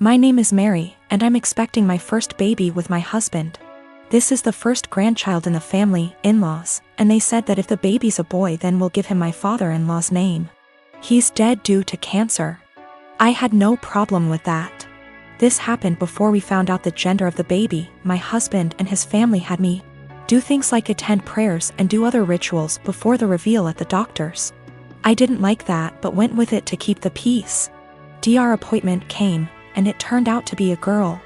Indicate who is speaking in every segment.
Speaker 1: My name is Mary, and I'm expecting my first baby with my husband. This is the first grandchild in the family, in-laws, and they said that if the baby's a boy then we'll give him my father-in-law's name. He's dead due to cancer. I had no problem with that. This happened before we found out the gender of the baby. My husband and his family had me do things like attend prayers and do other rituals before the reveal at the doctor's. I didn't like that but went with it to keep the peace. Our appointment came, and it turned out to be a girl.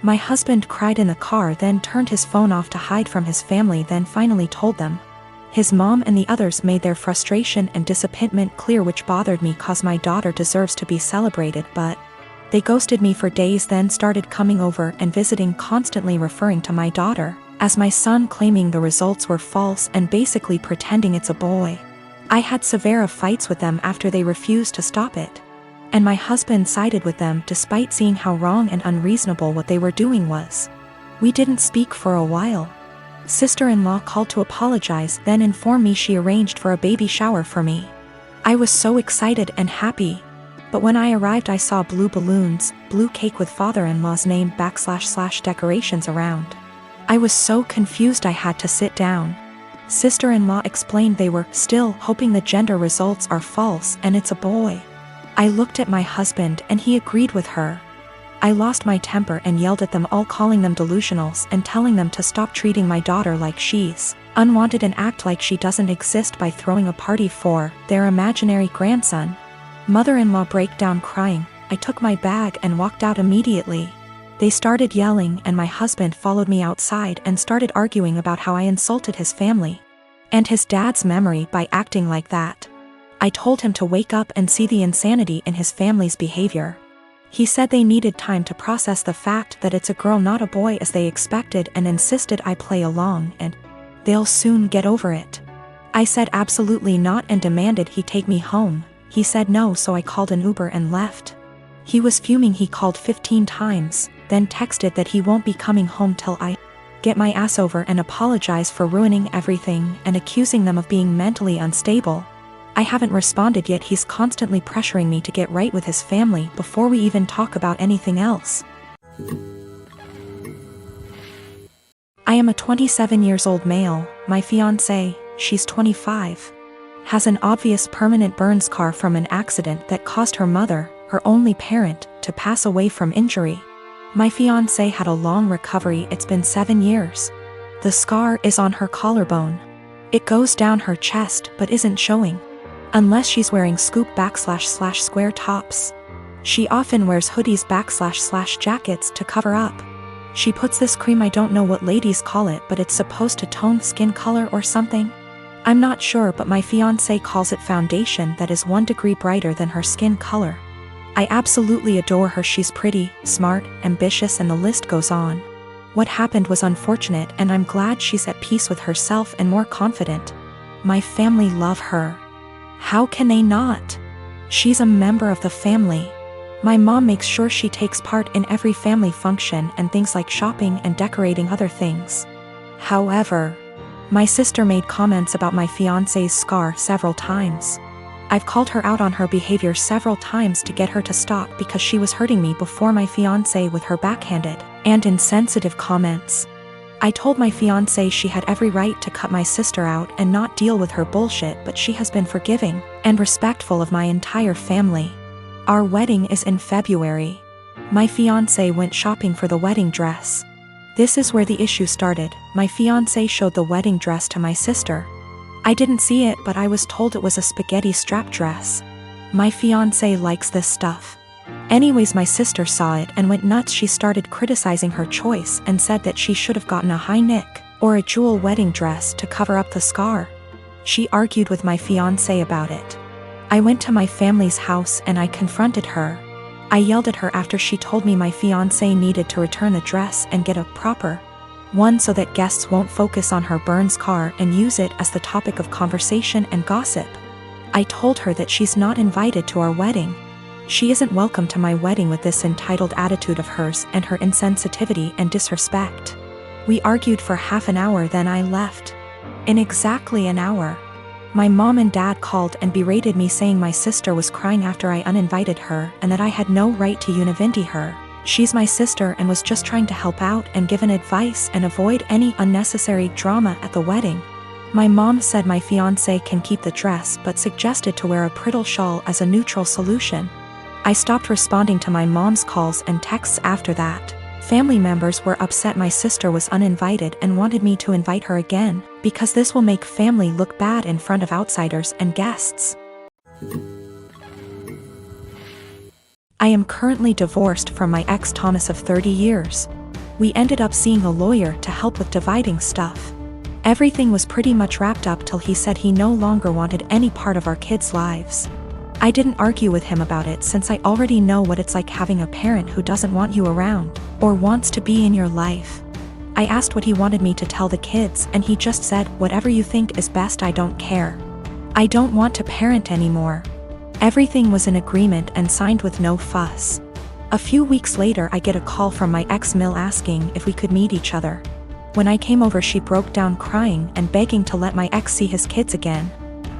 Speaker 1: My husband cried in the car, then turned his phone off to hide from his family, then finally told them. His mom and the others made their frustration and disappointment clear, which bothered me cause my daughter deserves to be celebrated, but they ghosted me for days, then started coming over and visiting, constantly referring to my daughter as my son, claiming the results were false and basically pretending it's a boy. I had severe fights with them after they refused to stop it. And my husband sided with them despite seeing how wrong and unreasonable what they were doing was. We didn't speak for a while. Sister-in-law called to apologize, then informed me she arranged for a baby shower for me. I was so excited and happy. But when I arrived I saw blue balloons, blue cake with father-in-law's name / decorations around. I was so confused I had to sit down. Sister-in-law explained they were still hoping the gender results are false and it's a boy. I looked at my husband and he agreed with her. I lost my temper and yelled at them all, calling them delusionals and telling them to stop treating my daughter like she's unwanted and act like she doesn't exist by throwing a party for their imaginary grandson. Mother-in-law broke down crying. I took my bag and walked out immediately. They started yelling and my husband followed me outside and started arguing about how I insulted his family and his dad's memory by acting like that. I told him to wake up and see the insanity in his family's behavior. He said they needed time to process the fact that it's a girl not a boy as they expected, and insisted I play along and they'll soon get over it. I said absolutely not and demanded he take me home. He said no, so I called an Uber and left. He was fuming. He called 15 times, then texted that he won't be coming home till I get my ass over and apologize for ruining everything and accusing them of being mentally unstable. I haven't responded yet. He's constantly pressuring me to get right with his family before we even talk about anything else. I am a 27 years old male. My fiancé, she's 25, has an obvious permanent burn scar from an accident that caused her mother, her only parent, to pass away from injury. My fiancé had a long recovery. It's been 7 years. The scar is on her collarbone. It goes down her chest but isn't showing. Unless she's wearing scoop / square tops. She often wears hoodies / jackets to cover up. She puts this cream, I don't know what ladies call it, but it's supposed to tone skin color or something. I'm not sure, but my fiancé calls it foundation that is 1 degree brighter than her skin color. I absolutely adore her. She's pretty, smart, ambitious, and the list goes on. What happened was unfortunate and I'm glad she's at peace with herself and more confident. My family love her. How can they not? She's a member of the family. My mom makes sure she takes part in every family function and things like shopping and decorating other things. However, my sister made comments about my fiancé's scar several times. I've called her out on her behavior several times to get her to stop because she was hurting me before my fiancé with her backhanded and insensitive comments. I told my fiancé she had every right to cut my sister out and not deal with her bullshit, but she has been forgiving and respectful of my entire family. Our wedding is in February. My fiancé went shopping for the wedding dress. This is where the issue started. My fiancé showed the wedding dress to my sister. I didn't see it, but I was told it was a spaghetti strap dress. My fiancé likes this stuff. Anyways, my sister saw it and went nuts. She started criticizing her choice and said that she should have gotten a high neck or a jewel wedding dress to cover up the scar. She argued with my fiancé about it. I went to my family's house and I confronted her. I yelled at her after she told me my fiancé needed to return the dress and get a proper one so that guests won't focus on her burn scar and use it as the topic of conversation and gossip. I told her that she's not invited to our wedding. She isn't welcome to my wedding with this entitled attitude of hers and her insensitivity and disrespect. We argued for half an hour, then I left. In exactly an hour, my mom and dad called and berated me, saying my sister was crying after I uninvited her and that I had no right to univindi her. She's my sister and was just trying to help out and give an advice and avoid any unnecessary drama at the wedding. My mom said my fiancé can keep the dress but suggested to wear a bridal shawl as a neutral solution. I stopped responding to my mom's calls and texts after that. Family members were upset my sister was uninvited and wanted me to invite her again, because this will make family look bad in front of outsiders and guests. I am currently divorced from my ex Thomas of 30 years. We ended up seeing a lawyer to help with dividing stuff. Everything was pretty much wrapped up till he said he no longer wanted any part of our kids' lives. I didn't argue with him about it since I already know what it's like having a parent who doesn't want you around, or wants to be in your life. I asked what he wanted me to tell the kids and he just said, "Whatever you think is best, I don't care. I don't want to parent anymore." Everything was in agreement and signed with no fuss. A few weeks later I get a call from my ex-mill asking if we could meet each other. When I came over she broke down crying and begging to let my ex see his kids again.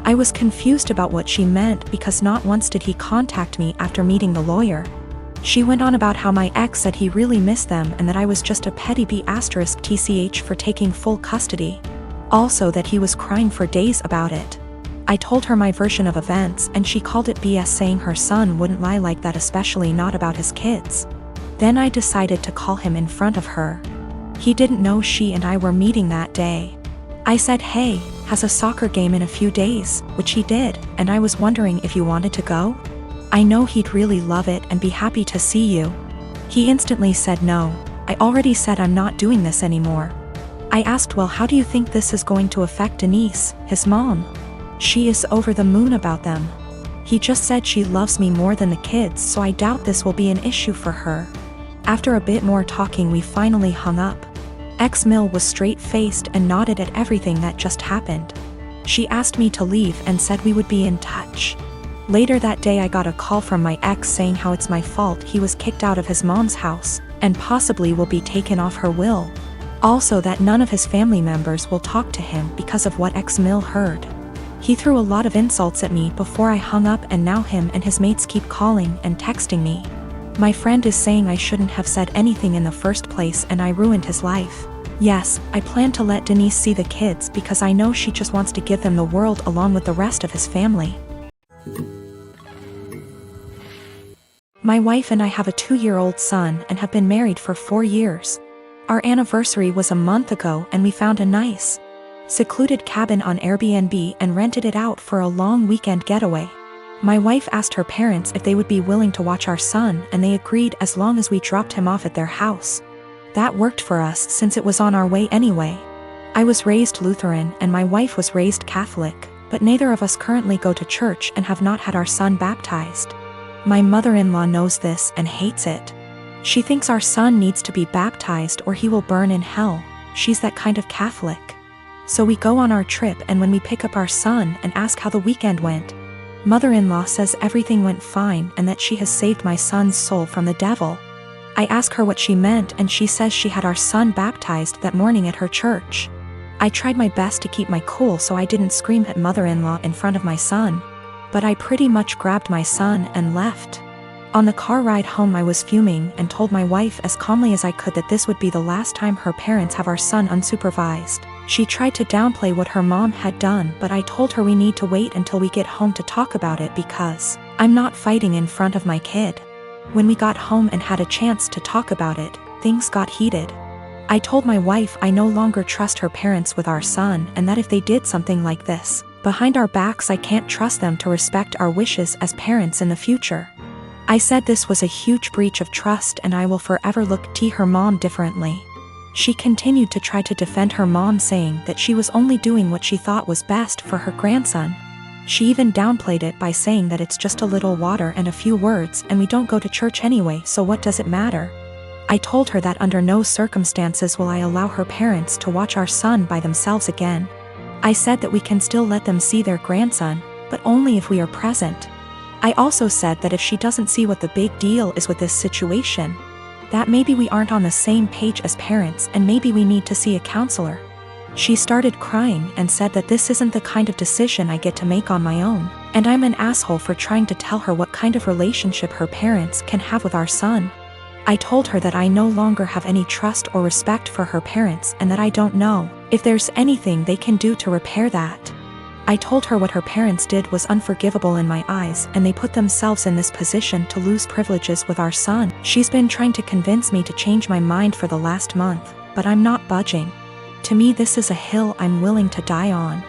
Speaker 1: I was confused about what she meant because not once did he contact me after meeting the lawyer. She went on about how my ex said he really missed them and that I was just a petty B*TCH for taking full custody. Also that he was crying for days about it. I told her my version of events and she called it BS, saying her son wouldn't lie like that, especially not about his kids. Then I decided to call him in front of her. He didn't know she and I were meeting that day. I said, "Hey, has a soccer game in a few days," which he did, and I was wondering if you wanted to go? I know he'd really love it and be happy to see you. He instantly said no. I already said I'm not doing this anymore. I asked, "Well, how do you think this is going to affect Denise, his mom?" She is over the moon about them. He just said she loves me more than the kids, so I doubt this will be an issue for her. After a bit more talking we finally hung up. Ex-Mill was straight-faced and nodded at everything that just happened. She asked me to leave and said we would be in touch. Later that day I got a call from my ex saying how it's my fault he was kicked out of his mom's house, and possibly will be taken off her will. Also that none of his family members will talk to him because of what ex-Mill heard. He threw a lot of insults at me before I hung up, and now him and his mates keep calling and texting me. My friend is saying I shouldn't have said anything in the first place and I ruined his life. Yes, I plan to let Denise see the kids because I know she just wants to give them the world along with the rest of his family. My wife and I have a 2-year-old son and have been married for 4 years. Our anniversary was a month ago and we found a nice, secluded cabin on Airbnb and rented it out for a long weekend getaway. My wife asked her parents if they would be willing to watch our son and they agreed as long as we dropped him off at their house. That worked for us since it was on our way anyway. I was raised Lutheran and my wife was raised Catholic, but neither of us currently go to church and have not had our son baptized. My mother-in-law knows this and hates it. She thinks our son needs to be baptized or he will burn in hell. She's that kind of Catholic. So we go on our trip and when we pick up our son and ask how the weekend went, mother-in-law says everything went fine and that she has saved my son's soul from the devil. I ask her what she meant and she says she had our son baptized that morning at her church. I tried my best to keep my cool so I didn't scream at mother-in-law in front of my son, but I pretty much grabbed my son and left. On the car ride home I was fuming and told my wife as calmly as I could that this would be the last time her parents have our son unsupervised. She tried to downplay what her mom had done, but I told her we need to wait until we get home to talk about it because I'm not fighting in front of my kid. When we got home and had a chance to talk about it, things got heated. I told my wife I no longer trust her parents with our son and that if they did something like this behind our backs I can't trust them to respect our wishes as parents in the future. I said this was a huge breach of trust and I will forever look at her mom differently. She continued to try to defend her mom, saying that she was only doing what she thought was best for her grandson. She even downplayed it by saying that it's just a little water and a few words and we don't go to church anyway, so what does it matter? I told her that under no circumstances will I allow her parents to watch our son by themselves again. I said that we can still let them see their grandson, but only if we are present. I also said that if she doesn't see what the big deal is with this situation, that maybe we aren't on the same page as parents and maybe we need to see a counselor. She started crying and said that this isn't the kind of decision I get to make on my own, and I'm an asshole for trying to tell her what kind of relationship her parents can have with our son. I told her that I no longer have any trust or respect for her parents and that I don't know if there's anything they can do to repair that. I told her what her parents did was unforgivable in my eyes and they put themselves in this position to lose privileges with our son. She's been trying to convince me to change my mind for the last month, but I'm not budging. To me, this is a hill I'm willing to die on.